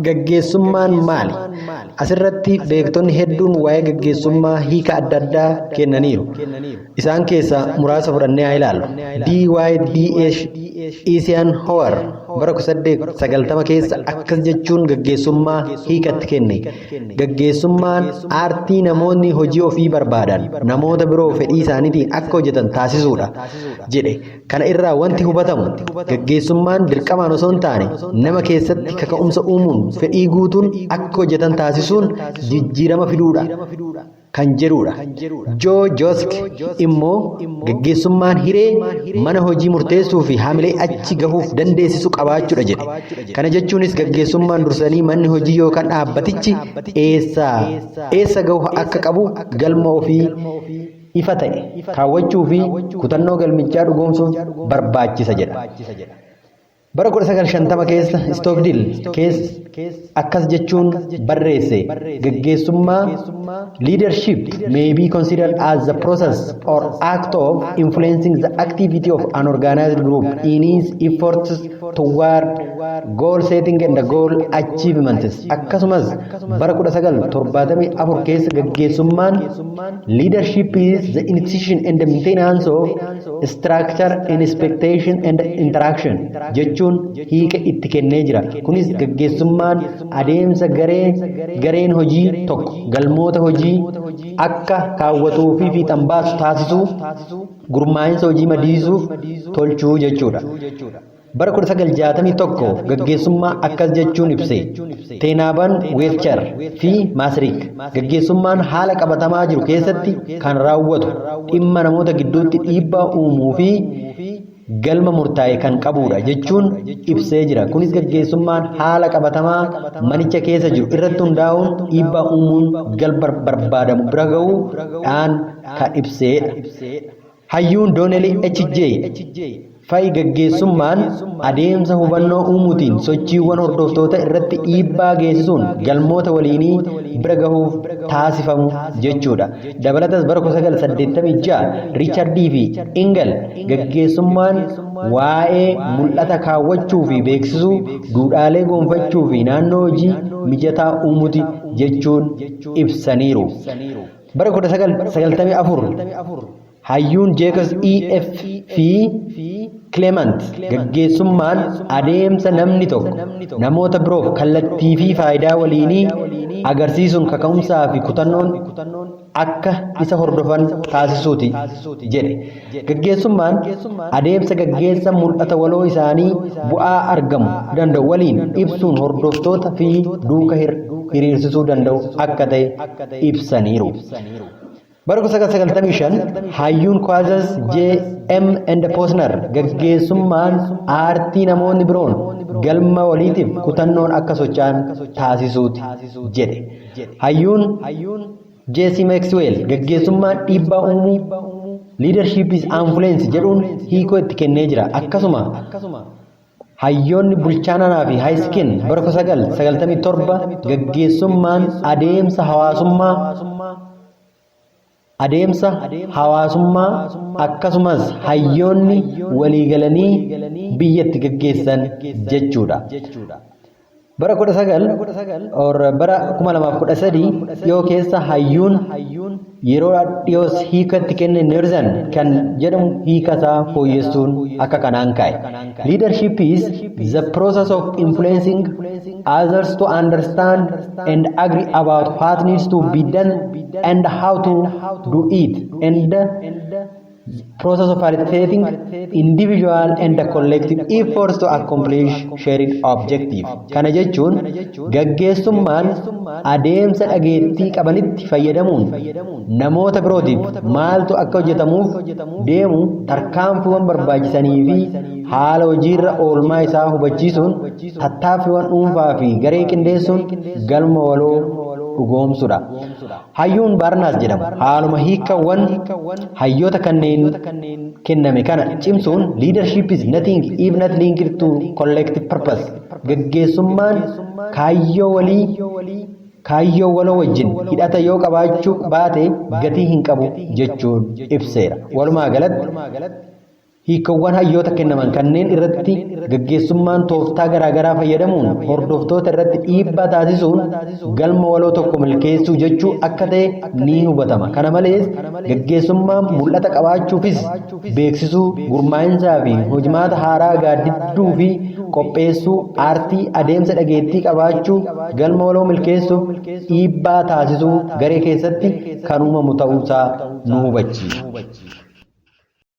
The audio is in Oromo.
Gaggeessummaan maali? Asirratti beektonni hedduun waa'ee gaggeessummaa hiika adda addaa kennaniiru. Isaan keessaa muraasa fudhannee haa ilaallu. D.Y.D.H. Eisenhower bara 1890 keessa akkas jechuun gaggeessummaa hiikatti kenne. Gaggeessummaan aartii namoonni hojii ofii barbaadan namoota biroo fedhii isaaniitiin akka hojjetan taasisuudha jedhe. Kana irraa wanti hubatamu gaggeessummaan dirqamaan osoo hin taane nama keessatti kaka'umsa uumuun fedhii guutuun akka hojjetan taasisuun jijjiirama fiduudha kan jedhudha. Joo Joosk immoo gaggeessummaan hiree mana hojii murteessuu fi haamilee achi gahuuf dandeessisu qabaachuudha jedhe. Kana jechuunis gaggeessummaan dursanii manni hojii yookaan dhaabbatichi eessa gahu akka qabu galma ofii ifa ta'e kaawwachuu fi kutannoo galmichaa dhugoomsuuf barbaachisa jedha. Bara 1950 keessa Stockdale akkas jechuun barreesse gaggeessummaa leadership may be considered as the process or act of influencing the activity of an organized group in its efforts toward goal setting and goal achievements. Akkasumas bara 1974 keessa gaggeessummaan leadership is the initiation and the maintenance of structure and expectation and interaction jechuun hiika itti kennee jira. Kunis gaggeessummaan adeemsa gareen hojii tokko galmoota hojii akka kaawwatuu fi fiixan baasu taasisuu, gurmaa'insa hojii madiisuuf tolchuu jechuudha. Bara 1961 gaggeessummaa akkas jechuun ibse. Teenaaban Weefchar fi Maasriik gaggeessummaan haala qabatamaa jiru keessatti kan raawwatu dhimma namoota gidduutti dhiibbaa uumuu fi galma murtaa'e kan qabudha jechuun ibsee jira. Kunis gaggeessummaan haala qabatamaa manicha keessa jiru irratti hundaa'uun dhiibbaa uumuun galma barbaadamu bira gahuudhaan kan ibsedha. Hayyuun Donnelly H.J. Fa'i gaggeessummaan adeemsa hubannoo uumuutiin sochiiwwan hordoftoota irratti dhiibbaa geessisuun galmoota waliinii bira gahuuf taasifamu jechuudha. Dabalatas bara 1986 Richard D. fi Engel gaggeessummaan waa'ee mul'ata kaawwachuu fi beeksisuu, duudhaalee gonfachuu fi naannoo hojii mijataa uumuuti jechuun ibsaniiru. Bara 1994 hayyuun Jacques E.F. fi Clement gaggeessummaan adeemsa namni tokko namoota biroof kallattii fi faayidaa waliinii agarsiisuun kaka'umsaa fi kutannoon akka isa hordofan taasisuuti jedhe. Gaggeessummaan adeemsa gaggeessa mul'ata waloo isaanii bu'aa argamu danda'u waliin ibsuun hordoftoota fi duuka hiriirsisuu danda'u akka ta'e ibsaniiru. Bara 1995 hayyuun Kwazas J.M. Posner gaggeessummaan aartii namoonni biroon galma waliitiif kutannoon akka socho'an taasisuuti jedhe. Hayyuun J.C. Maxwell gaggeessummaan dhiibbaa uumuu leadership is influence jedhuun hiikoo itti kennee jira. Akkasuma hayyoonni bulchaanaa fi Hayskin bara 1997 gaggeessummaan adeemsa hawaasummaa akkasumas hayyoonni waliigalanii biyyatti gaggeessan jechuudha. Bara 2013 dhiyoo keessa hayyuun yeroo dhiyoos hiikatti kenne Nerzan kan jedhamu hiikasaa fooyyessuun akka kanaan kaa'e. Leadership is the process of influencing others to understand and agree about what needs to be done and how to do it, and process of facilitating individual and collective efforts to accomplish shared objective. Kana jechuun gaggeessummaan adeemsa dhageettii qabanitti fayyadamuun namoota birootiif maaltu akka hojjetamuuf deemu tarkaanfiiwwan barbaachisanii fi haala hojiirra oolmaa isaa hubachiisuun tattaaffiiwwan dhuunfaa fi garee qindeessuun galma waloo dhugoomsudha. Hayyuun Barnaas jedhamu haaluma hiikawwan hayyoota kanneen kenname kana cimsuun leadership is nothing if not linked to collective purpose. Gaggeessummaan kaayyoo waloo wajjin hidhata yoo qabaachuu baate gatii hin qabu jechuun ibseera. Walumaa galatti hiikawwan hayyoota kennaman kanneen irratti gaggeessummaan tooftaa garaagaraa fayyadamuun hordoftoota irratti dhiibbaa taasisuun galma waloo tokko milkeessuu jechuu akka ta'e ni hubatama. Kana malees gaggeessummaan mul'ata qabaachuufis beeksisuu, gurmaa'insaa fi hojimaata haaraa gaaddidduu fi qopheessuu, aartii adeemsa dhageettii qabaachuu, galma waloo milkeessuuf dhiibbaa taasisuu garee keessatti kan uumamu ta'uusaa nu hubachiisa.